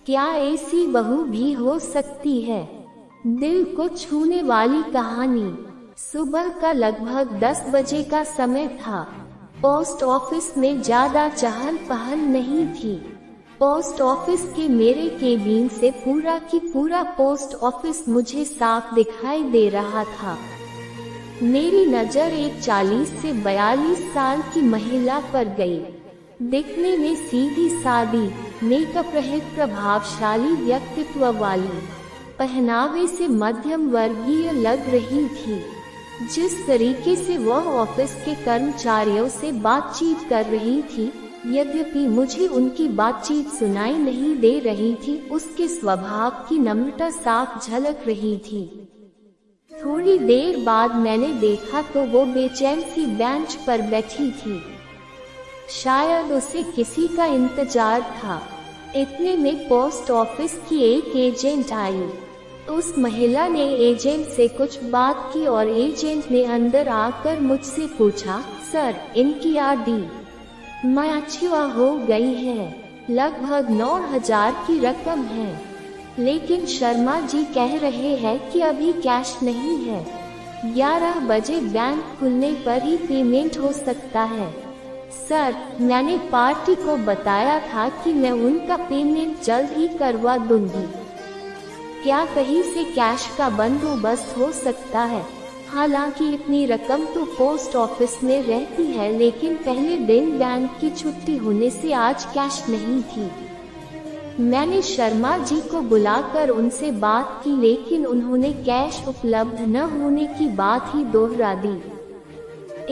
क्या ऐसी बहू भी हो सकती है? दिल को छूने वाली कहानी। सुबह का लगभग 10 बजे का समय था। पोस्ट ऑफिस में ज्यादा चहल पहल नहीं थी। पोस्ट ऑफिस के मेरे केबिन से पूरा की पूरा पोस्ट ऑफिस मुझे साफ दिखाई दे रहा था। मेरी नजर एक 40 से 42 साल की महिला पर गई। दिखने में सीधी सादी, मेकअप रहित प्रभावशाली व्यक्तित्व वाली, पहनावे से मध्यम वर्गीय लग रही थी। जिस तरीके से वह ऑफिस के कर्मचारियों से बातचीत कर रही थी, यद्यपि मुझे उनकी बातचीत सुनाई नहीं दे रही थी, उसके स्वभाव की नम्रता साफ झलक रही थी। थोड़ी देर बाद मैंने देखा तो वो बेचैन सी बेंच पर बैठी थी। शायद उसे किसी का इंतजार था। इतने में पोस्ट ऑफिस की एक एजेंट आई। उस महिला ने एजेंट से कुछ बात की और एजेंट ने अंदर आकर मुझसे पूछा, सर, इनकी आरडी मैच्योर हो गई है। लगभग 9,000 की रकम है, लेकिन शर्मा जी कह रहे हैं कि अभी कैश नहीं है। 11 बजे बैंक खुलने पर ही पेमेंट हो सकता है। सर, मैंने पार्टी को बताया था कि मैं उनका पेमेंट जल्द ही करवा दूंगी। क्या कहीं से कैश का बंदोबस्त हो सकता है? हालांकि इतनी रकम तो पोस्ट ऑफिस में रहती है, लेकिन पहले दिन बैंक की छुट्टी होने से आज कैश नहीं थी। मैंने शर्मा जी को बुलाकर उनसे बात की, लेकिन उन्होंने कैश उपलब्ध न होने की बात ही दोहरा दी।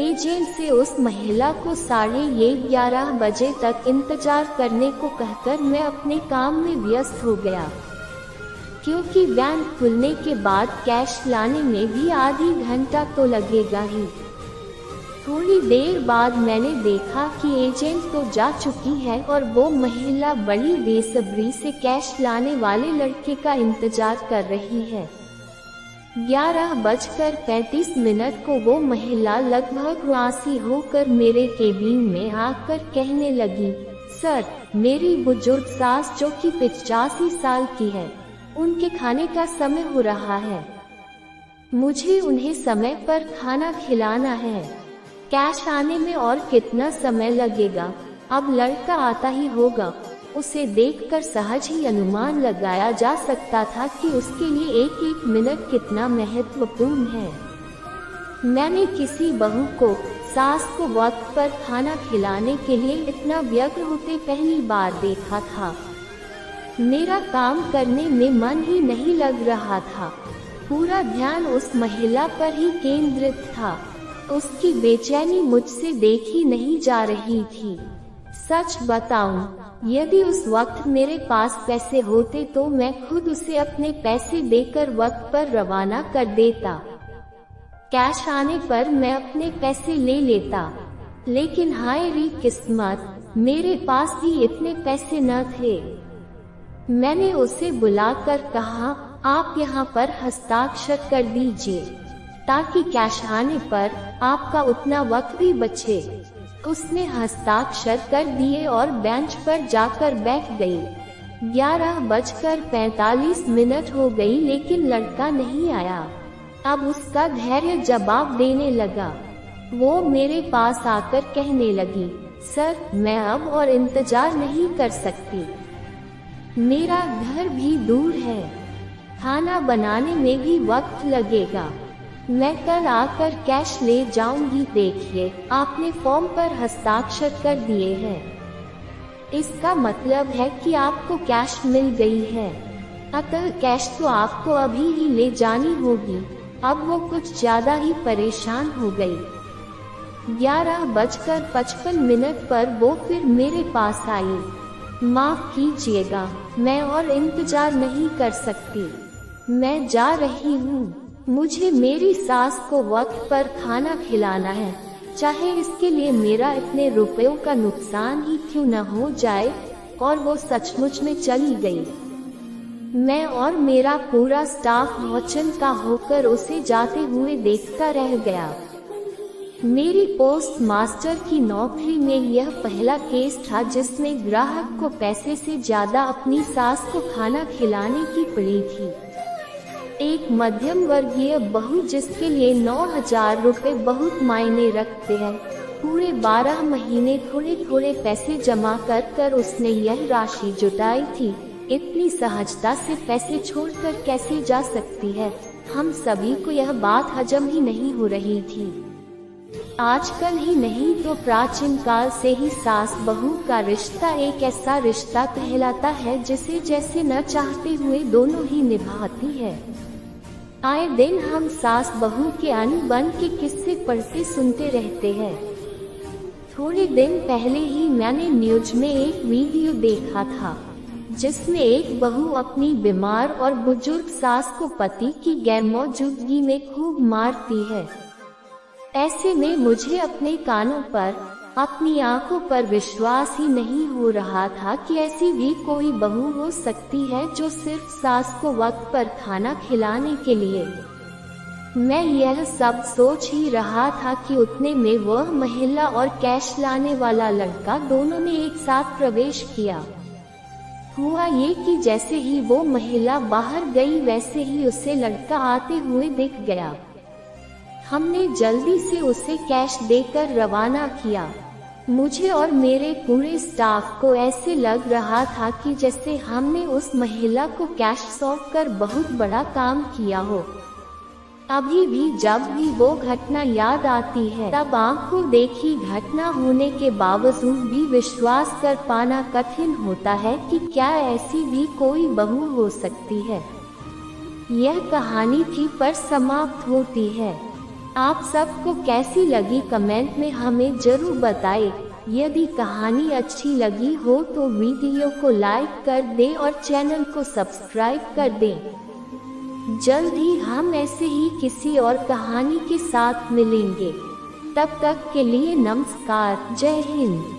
एजेंट से उस महिला को 11:30 बजे तक इंतजार करने को कहकर मैं अपने काम में व्यस्त हो गया, क्योंकि बैंक खुलने के बाद कैश लाने में भी आधी घंटा तो लगेगा ही। थोड़ी देर बाद मैंने देखा कि एजेंट तो जा चुकी है और वो महिला बड़ी बेसब्री से कैश लाने वाले लड़के का इंतजार कर रही है। 11:35 को वो महिला लगभग रासी होकर मेरे केबिन में आकर कहने लगी, सर, मेरी बुजुर्ग सास जो कि 85 साल की है, उनके खाने का समय हो रहा है। मुझे उन्हें समय पर खाना खिलाना है। कैश आने में और कितना समय लगेगा? अब लड़का आता ही होगा। उसे देखकर सहज ही अनुमान लगाया जा सकता था कि उसके लिए एक एक मिनट कितना महत्वपूर्ण है। मैंने किसी बहू को, सास को वक्त पर खाना खिलाने के लिए इतना व्यग्र होते पहली बार देखा था। मेरा काम करने में मन ही नहीं लग रहा था। पूरा ध्यान उस महिला पर ही केंद्रित था। उसकी बेचैनी मुझसे देखी नहीं जा रही थी। सच बताऊं, यदि उस वक्त मेरे पास पैसे होते तो मैं खुद उसे अपने पैसे देकर वक्त पर रवाना कर देता। कैश आने पर मैं अपने पैसे ले लेता, लेकिन हाय री किस्मत, मेरे पास भी इतने पैसे न थे। मैंने उसे बुलाकर कहा, आप यहाँ पर हस्ताक्षर कर दीजिए, ताकि कैश आने पर आपका उतना वक्त भी बचे। उसने हस्ताक्षर कर दिए और बेंच पर जाकर बैठ गई। 11:45 हो गई, लेकिन लड़का नहीं आया। अब उसका धैर्य जवाब देने लगा। वो मेरे पास आकर कहने लगी, सर, मैं अब और इंतजार नहीं कर सकती। मेरा घर भी दूर है, खाना बनाने में भी वक्त लगेगा। मैं कल आकर कैश ले जाऊंगी। देखिए, आपने फॉर्म पर हस्ताक्षर कर दिए हैं। इसका मतलब है कि आपको कैश मिल गई है। अतः कैश तो आपको अभी ही ले जानी होगी। अब वो कुछ ज्यादा ही परेशान हो गई। 11:55 पर वो फिर मेरे पास आई। माफ कीजिएगा, मैं और इंतजार नहीं कर सकती। मैं जा रही हूँ। मुझे मेरी सास को वक्त पर खाना खिलाना है, चाहे इसके लिए मेरा इतने रुपयों का नुकसान ही क्यों न हो जाए। और वो सचमुच में चली गई। मैं और मेरा पूरा स्टाफ वचन का होकर उसे जाते हुए देखता रह गया। मेरी पोस्ट मास्टर की नौकरी में यह पहला केस था जिसमें ग्राहक को पैसे से ज्यादा अपनी सास को खाना खिलाने की पड़ी थी। एक मध्यम वर्गीय बहू जिसके लिए 9,000 रुपए बहुत मायने रखते हैं। पूरे 12 महीने थोड़े थोड़े पैसे जमा कर उसने यह राशि जुटाई थी। इतनी सहजता से पैसे छोड़कर कैसे जा सकती है? हम सभी को यह बात हजम ही नहीं हो रही थी। आजकल ही नहीं तो प्राचीन काल से ही सास बहू का रिश्ता एक ऐसा रिश्ता कहलाता है जिसे जैसे न चाहते हुए दोनों ही निभाती है। आए दिन हम सास बहू के अनबन के किस्से पढ़ते सुनते रहते हैं। थोड़े दिन पहले ही मैंने न्यूज में एक वीडियो देखा था जिसमें एक बहू अपनी बीमार और बुजुर्ग सास को पति की गैर मौजूदगी में खूब मारती है। ऐसे में मुझे अपने कानों पर, अपनी आंखों पर विश्वास ही नहीं हो रहा था कि ऐसी भी कोई बहू हो सकती है जो सिर्फ सास को वक्त पर खाना खिलाने के लिए। मैं यह सब सोच ही रहा था कि उतने में वह महिला और कैश लाने वाला लड़का दोनों ने एक साथ प्रवेश किया। हुआ ये कि जैसे ही वो महिला बाहर गई वैसे ही उसे लड़का आते हुए दिख गया। हमने जल्दी से उसे कैश देकर रवाना किया। मुझे और मेरे पूरे स्टाफ को ऐसे लग रहा था कि जैसे हमने उस महिला को कैश सौंप कर बहुत बड़ा काम किया हो। अभी भी जब भी वो घटना याद आती है तब आंखों देखी घटना होने के बावजूद भी विश्वास कर पाना कठिन होता है कि क्या ऐसी भी कोई बहू हो सकती है। यह कहानी थी पर समाप्त होती है। आप सबको कैसी लगी कमेंट में हमें जरूर बताएं। यदि कहानी अच्छी लगी हो तो वीडियो को लाइक कर दें और चैनल को सब्सक्राइब कर दें। जल्द ही हम ऐसे ही किसी और कहानी के साथ मिलेंगे। तब तक के लिए नमस्कार, जय हिंद।